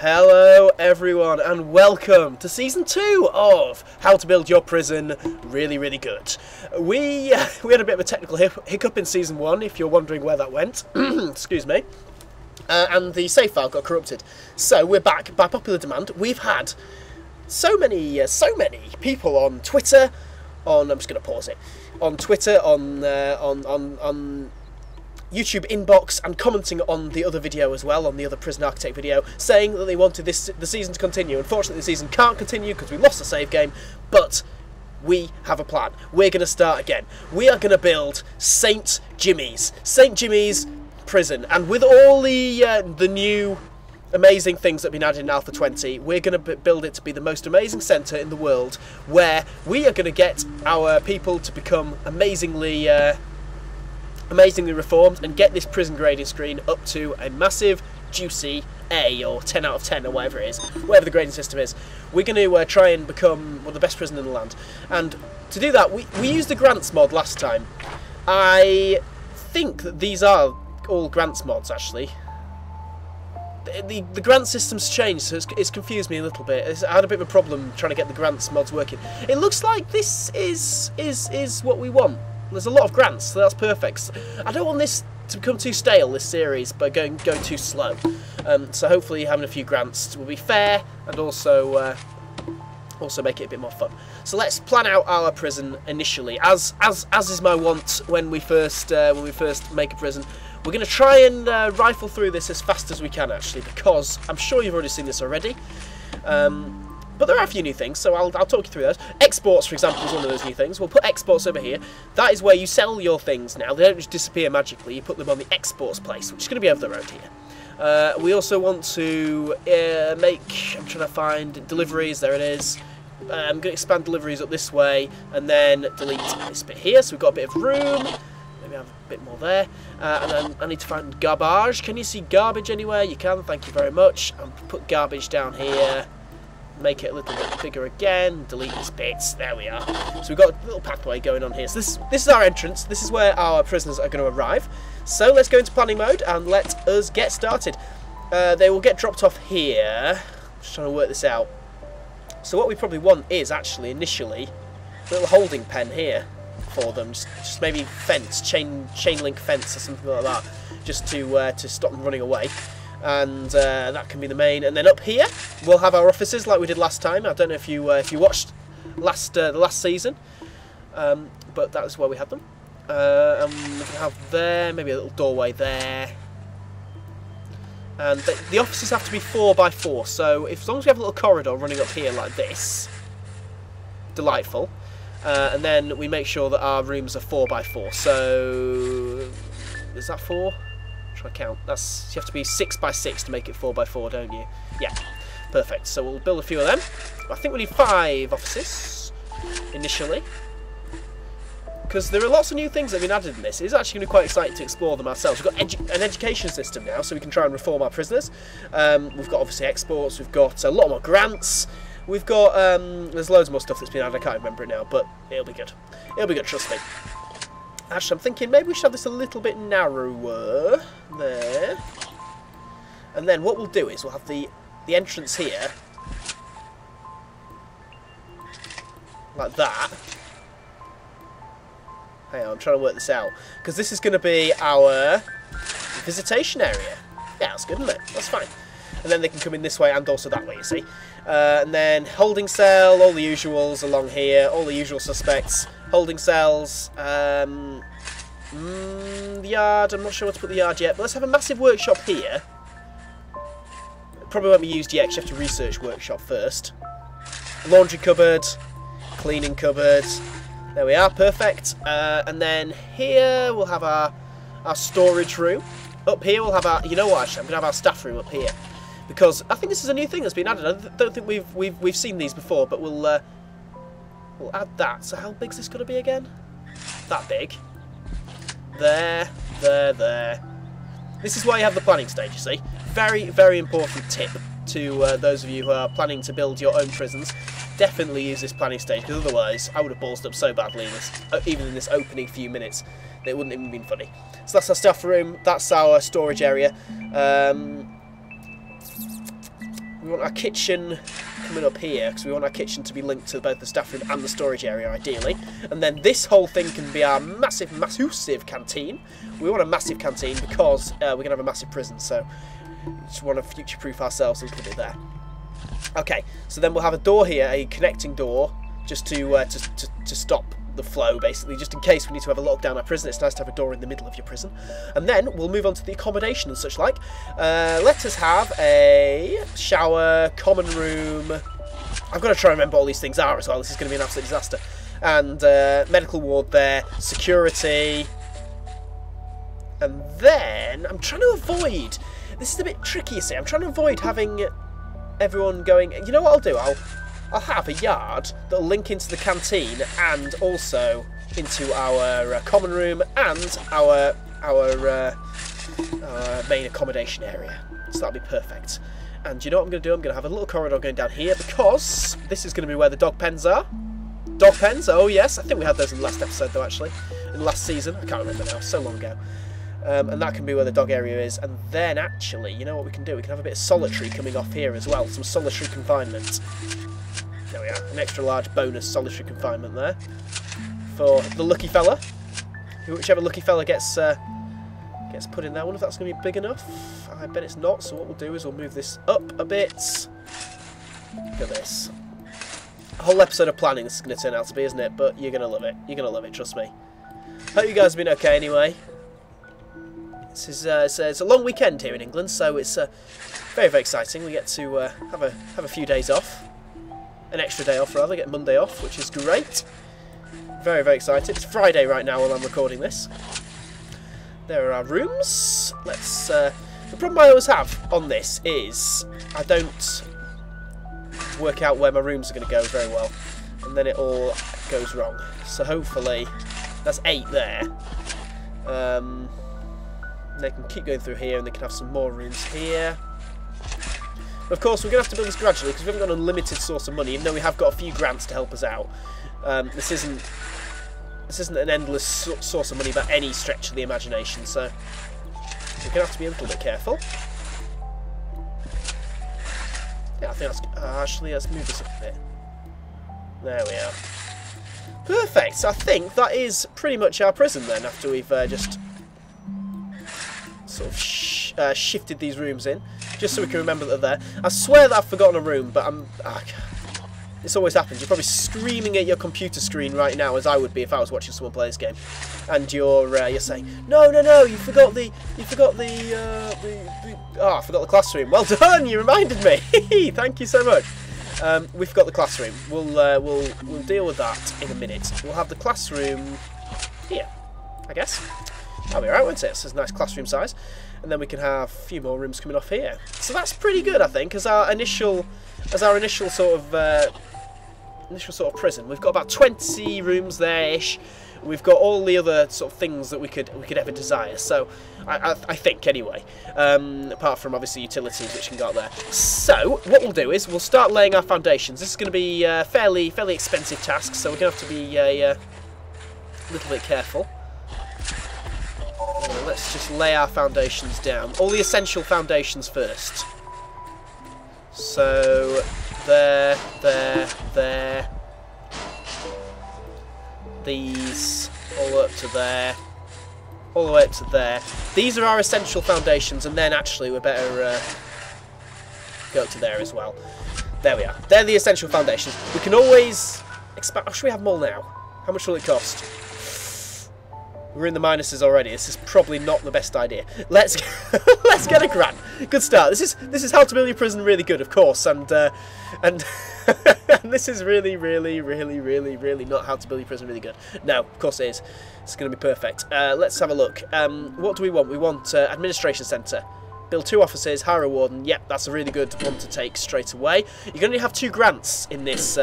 Hello everyone and welcome to Season 2 of How to Build Your Prison Really, Really Good. We had a bit of a technical hiccup in Season 1, if you're wondering where that went. Excuse me. And the save file got corrupted. So we're back by popular demand. We've had so many people on Twitter, I'm just going to pause it, on Twitter, on YouTube inbox, and commenting on the other video as well, on the other Prison Architect video, saying that they wanted the season to continue. Unfortunately, the season can't continue because we lost the save game, but we have a plan. We're going to start again. We are going to build St. Jimmy's prison, and with all the new amazing things that have been added in Alpha 20, we're going to build it to be the most amazing centre in the world, where we are going to get our people to become amazingly reformed and get this prison grading screen up to a massive, juicy A, or 10 out of 10, or whatever it is, whatever the grading system is. We're going to try and become one of the best prison in the land. And to do that, we used the grants mod last time. I think that these are all grants mods, actually. The grant system's changed, so it's confused me a little bit. I had a bit of a problem trying to get the grants mods working. It looks like this is what we want. There's a lot of grants, so that's perfect. I don't want this to become too stale, this series, by going too slow. So hopefully having a few grants will be fair, and also make it a bit more fun. So let's plan out our prison initially, as is my want when we first make a prison. We're going to try and rifle through this as fast as we can, actually, because I'm sure you've already seen this already. But there are a few new things, so I'll talk you through those. Exports, for example, is one of those new things. We'll put exports over here. That is where you sell your things now. They don't just disappear magically. You put them on the exports place, which is going to be over the road here. We also want to I'm trying to find deliveries. There it is. I'm going to expand deliveries up this way, and then delete this bit here, so we've got a bit of room. Maybe have a bit more there. And then I need to find garbage. Can you see garbage anywhere? You can, thank you very much. And put garbage down here. Make it a little bit bigger again. Delete these bits. There we are. So we've got a little pathway going on here. So this is our entrance. This is where our prisoners are going to arrive. So let's go into planning mode and let us get started. They will get dropped off here. Just trying to work this out. So what we probably want is actually initially a little holding pen here for them. Just maybe fence, chain link fence or something like that, just to stop them running away. And that can be the main. And then up here we'll have our offices like we did last time. I don't know if you watched the last season, but that's where we had them. And we can have there maybe a little doorway there. And the offices have to be 4x4. So as long as we have a little corridor running up here like this, delightful. And then we make sure that our rooms are 4x4. So is that 4? I count. You have to be 6x6 to make it 4x4, don't you? Yeah, perfect. So we'll build a few of them. I think we need 5 offices initially, because there are lots of new things that have been added in this. It's actually going to be quite exciting to explore them ourselves. We've got an education system now, so we can try and reform our prisoners. We've got obviously exports. We've got a lot more grants. We've got there's loads more stuff that's been added. I can't remember it now, but it'll be good. It'll be good, trust me. Actually, I'm thinking maybe we should have this a little bit narrower there. And then what we'll do is we'll have the entrance here, like that. Hang on, I'm trying to work this out, because this is going to be our visitation area. Yeah, that's good, isn't it? That's fine. And then they can come in this way and also that way, you see. And then holding cell, all the usuals along here, all the usual suspects. Holding cells, the yard, I'm not sure where to put the yard yet, but let's have a massive workshop here. It probably won't be used yet because you have to research workshop first. Laundry cupboard, cleaning cupboard, there we are, perfect. And then here we'll have our storage room. Up here we'll have our, you know what, actually, I'm going to have our staff room up here. Because I think this is a new thing that's been added. I don't think we've seen these before, but we'll add that. So how big's this going to be again? That big. There. This is why you have the planning stage, you see. Very, very important tip to those of you who are planning to build your own prisons. Definitely use this planning stage, because otherwise I would have ballsed up so badly in this, even in this opening few minutes, that it wouldn't even been funny. So that's our staff room. That's our storage area. We want our kitchen coming up here, because we want our kitchen to be linked to both the staff room and the storage area, ideally. And then this whole thing can be our massive canteen. We want a massive canteen because we're going to have a massive prison, so we just want to future-proof ourselves and put it there. Okay, so then we'll have a door here, a connecting door, just to stop the flow, basically, just in case we need to have a lockdown our prison. It's nice to have a door in the middle of your prison. And then we'll move on to the accommodation and such like. Let us have a shower, common room. I've got to try and remember what all these things are as well. This is going to be an absolute disaster. And medical ward there, security. And then I'm trying to avoid, this is a bit tricky, you see, I'm trying to avoid having everyone going, you know what I'll do, I'll have a yard that'll link into the canteen and also into our common room and our main accommodation area. So that'll be perfect. And you know what I'm going to do? I'm going to have a little corridor going down here because this is going to be where the dog pens are. Dog pens, oh yes, I think we had those in the last episode though, actually. In the last season, I can't remember now, so long ago. And that can be where the dog area is. And then actually, you know what we can do? We can have a bit of solitary coming off here as well. Some solitary confinement. There we are, an extra large bonus solitary confinement there for the lucky fella. Whichever lucky fella gets put in there. I wonder if that's going to be big enough. I bet it's not, so what we'll do is we'll move this up a bit. Look at this. A whole episode of planning this is going to turn out to be, isn't it? But you're going to love it. You're going to love it, trust me. Hope you guys have been okay anyway. It's a long weekend here in England, so it's very, very exciting. We get to have a few days off. An extra day off, rather. Get Monday off, which is great. Very, very excited. It's Friday right now while I'm recording this. There are our rooms. Let's... the problem I always have on this is I don't work out where my rooms are going to go very well. And then it all goes wrong. So hopefully... That's 8 there. They can keep going through here and they can have some more rooms here. Of course, we're going to have to build this gradually because we haven't got an unlimited source of money, even though we have got a few grants to help us out. This isn't an endless source of money by any stretch of the imagination, so we're going to have to be a little bit careful. Yeah, I think that's... actually, let's move this up a bit. There we are. Perfect! So I think that is pretty much our prison then, after we've just sort of shifted these rooms in. Just so we can remember that they're there. I swear that I've forgotten a room, but this always happens. You're probably screaming at your computer screen right now, as I would be if I was watching someone play this game, and you're saying, no, you forgot the I forgot the classroom. Well done, you reminded me. Thank you so much. We forgot the classroom. We'll deal with that in a minute. We'll have the classroom here, I guess. That'll be alright, won't it? So it's a nice classroom size. And then we can have a few more rooms coming off here. So that's pretty good, I think, as our initial sort of prison. We've got about 20 rooms there-ish. We've got all the other sort of things that we could ever desire. So I think anyway, apart from obviously utilities which can go out there. So what we'll do is we'll start laying our foundations. This is going to be a fairly expensive task, so we're going to have to be a little bit careful. Let's just lay our foundations down. All the essential foundations first. So, there. These, all up to there. All the way up to there. These are our essential foundations, and then actually we better go up to there as well. There we are. They're the essential foundations. We can always expand. Oh, should we have them all now? How much will it cost? We're in the minuses already. This is probably not the best idea. Let's get a grant. Good start. This is How to Build Your Prison really good, of course, and and this is really not How to Build Your Prison really good. No, of course it is. It's going to be perfect. Let's have a look. What do we want? We want administration centre. Build 2 offices. Hire a warden. Yep, that's a really good one to take straight away. You're going to have 2 grants in this.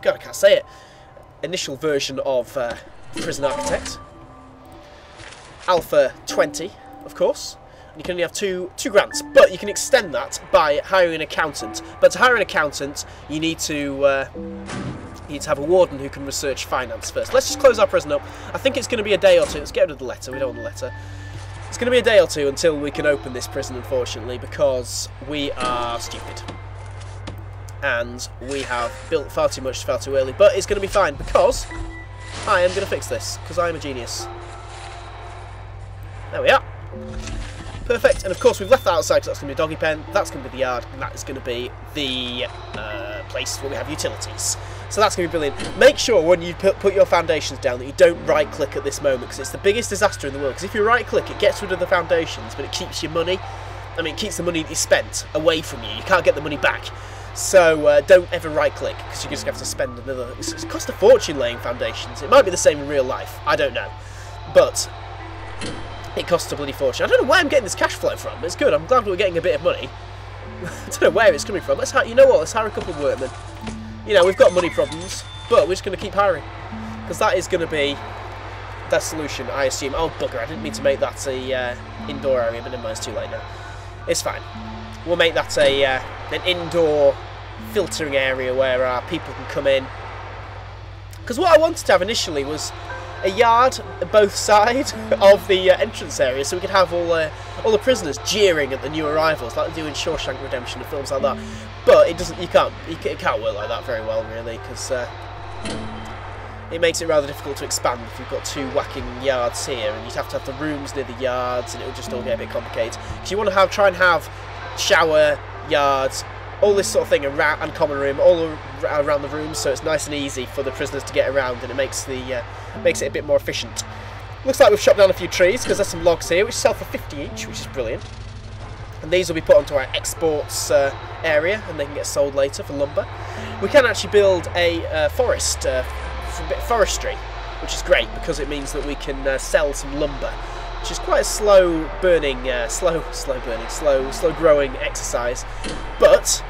God, I can't say it. Initial version of Prison Architect. Alpha 20, of course. And you can only have two grants, but you can extend that by hiring an accountant. But to hire an accountant, you need to have a warden who can research finance first. Let's just close our prison up. I think it's going to be a day or two. Let's get rid of the letter. We don't want the letter. It's going to be a day or two until we can open this prison, unfortunately, because we are stupid. And we have built far too much far too early. But it's going to be fine, because I am going to fix this, because I am a genius. There we are. Perfect. And of course we've left that outside because that's going to be a doggy pen, that's going to be the yard, and that is going to be the place where we have utilities. So that's going to be brilliant. Make sure when you put your foundations down that you don't right click at this moment, because it's the biggest disaster in the world. Because if you right click, it gets rid of the foundations, but it keeps your money, I mean it keeps the money that you spent away from you. You can't get the money back. So don't ever right click, because you're just going to have to spend another, it's cost a fortune laying foundations. It might be the same in real life, I don't know. But it costs a bloody fortune. I don't know where I'm getting this cash flow from. It's good. I'm glad we're getting a bit of money. I don't know where it's coming from. You know what? Let's hire a couple of workmen. You know, we've got money problems, but we're just going to keep hiring. Because that is going to be the solution, I assume. Oh, bugger. I didn't mean to make that a indoor area, but never mind. It's too late now. It's fine. We'll make that an indoor filtering area where our people can come in. Because what I wanted to have initially was a yard both sides of the entrance area, so we could have all the prisoners jeering at the new arrivals, like they do in Shawshank Redemption and films like that. But it doesn't. It can't work like that very well, really, because it makes it rather difficult to expand if you've got two whacking yards here, and you'd have to have the rooms near the yards, and it would just all get a bit complicated. Because you want to try and have shower yards, all this sort of thing around, and common room all around the rooms, so it's nice and easy for the prisoners to get around, and it makes it a bit more efficient. Looks like we've chopped down a few trees, because there's some logs here which sell for 50 each, which is brilliant. And these will be put onto our exports area, and they can get sold later for lumber. We can actually build a forest for a bit of forestry, which is great because it means that we can sell some lumber, which is quite a slow growing exercise, but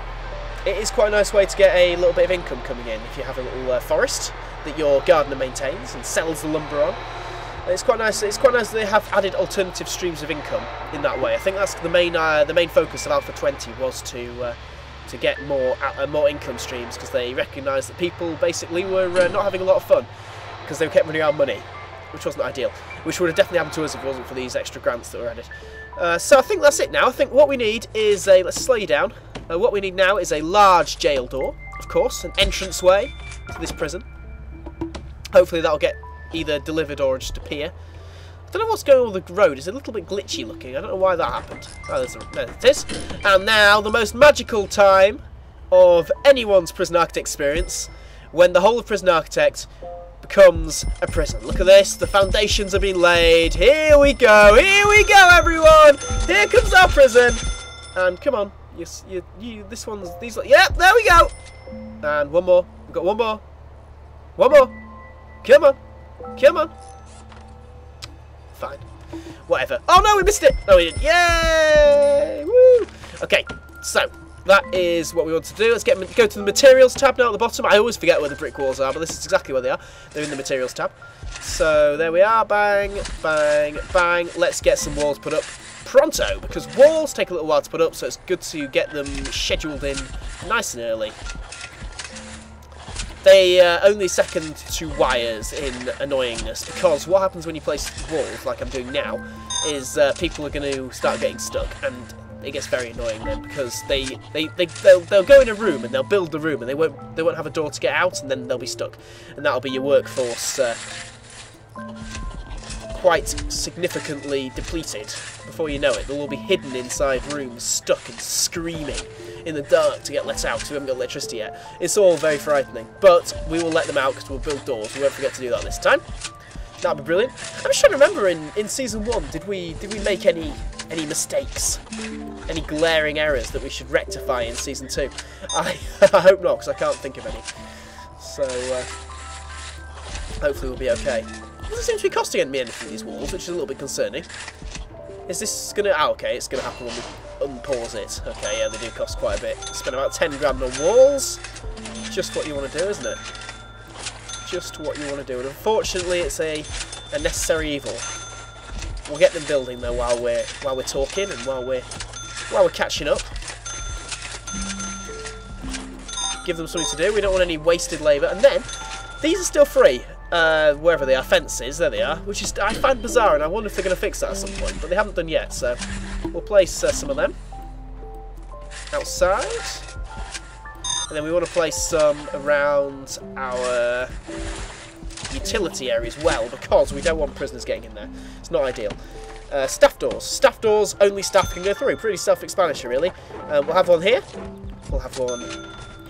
it is quite a nice way to get a little bit of income coming in if you have a little forest that your gardener maintains and sells the lumber on. And it's quite nice. It's quite nice that they have added alternative streams of income in that way. I think that's the main focus of Alpha 20 was to get more income streams, because they recognised that people basically were not having a lot of fun because they kept running out of money, which wasn't ideal. Which would have definitely happened to us if it wasn't for these extra grants that were added. So I think that's it now. I think what we need is let's slow you down. What we need now is a large jail door, of course, an entranceway to this prison. Hopefully that'll get either delivered or just appear. I don't know what's going on with the road. It's a little bit glitchy looking. I don't know why that happened. Oh, there it is. And now the most magical time of anyone's Prison Architect experience, when the whole of Prison Architect becomes a prison. Look at this. The foundations have been laid. Here we go. Here we go, everyone. Here comes our prison. And come on. This one's these. Yeah, there we go. And one more. We've got one more. One more. Come on. Come on. Fine. Whatever. Oh no, we missed it. No, we didn't. Yay! Woo! Okay, so that is what we want to do. Let's go to the materials tab now at the bottom. I always forget where the brick walls are, but this is exactly where they are. They're in the materials tab. So there we are. Bang, bang, bang. Let's get some walls put up pronto, because walls take a little while to put up, so it's good to get them scheduled in nice and early. They only second to wires in annoyingness, because what happens when you place walls, like I'm doing now, is people are going to start getting stuck, and it gets very annoying then, because they'll go in a room and they'll build the room and they won't have a door to get out, and then they'll be stuck, and that'll be your workforce quite significantly depleted. Before you know it, they'll all be hidden inside rooms, stuck and screaming in the dark to get let out because we haven't got electricity yet. It's all very frightening, but we will let them out because we'll build doors. We won't forget to do that this time. That'd be brilliant. I'm just trying to remember in season 1, did we make any mistakes, any glaring errors that we should rectify in season 2? I hope not, because I can't think of any. So hopefully we'll be okay. It doesn't seem to be costing me anything, these walls, which is a little bit concerning. Is this gonna... Oh, okay, it's gonna happen when we unpause it. Okay, yeah, they do cost quite a bit. Spend about 10 grand on walls. Just what you want to do, isn't it? Just what you want to do. And unfortunately, it's a necessary evil. We'll get them building though while we're talking and while we're catching up. Give them something to do. We don't want any wasted labour. And then these are still free. wherever they are, fences, there they are, which is, I find bizarre, and I wonder if they're going to fix that at some point, but they haven't done yet, so we'll place some of them outside, and then we want to place some around our utility area as well, because we don't want prisoners getting in there. It's not ideal. Staff doors. Staff doors, only staff can go through. Pretty self-explanatory, really. We'll have one here. We'll have one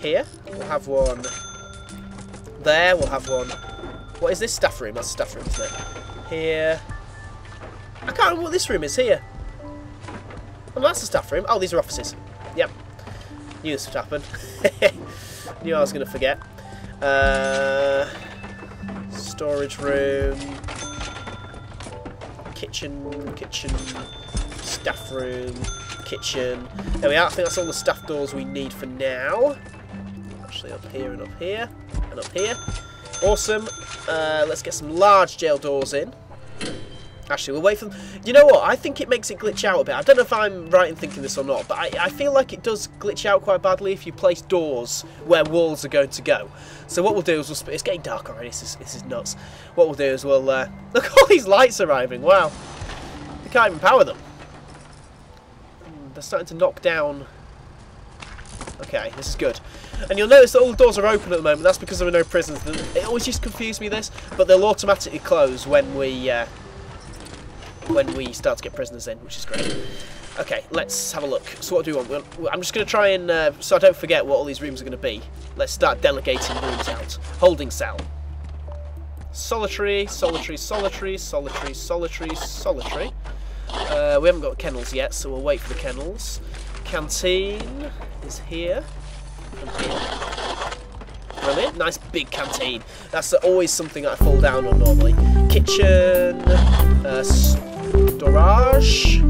here. We'll have one there. We'll have one... What is this? Staff room. That's a staff room, isn't it? Here. I can't remember what this room is. Here. Oh, that's the staff room. Oh, these are offices. Yep. Knew this would happen. Knew I was going to forget. Storage room. Kitchen. Staff room. Kitchen. There we are. I think that's all the staff doors we need for now. Actually, up here and up here. And up here. Awesome. Let's get some large jail doors in. Actually, we'll wait for them. You know what? I think it makes it glitch out a bit. I don't know if I'm right in thinking this or not, but I feel like it does glitch out quite badly if you place doors where walls are going to go. So what we'll do is it's getting dark already. This is nuts. What we'll do is we'll look at all these lights arriving. Wow, we can't even power them. They're starting to knock down. Okay, this is good. And you'll notice that all the doors are open at the moment. That's because there are no prisoners. It always just confused me this, but they'll automatically close when we start to get prisoners in, which is great. Okay, let's have a look. So what do we want? I'm just going to try and, so I don't forget what all these rooms are going to be, let's start delegating rooms out. Holding cell. Solitary. We haven't got kennels yet, so we'll wait for the kennels. Canteen is here. And here. Brilliant. Nice big canteen. That's always something that I fall down on normally. Kitchen. Storage.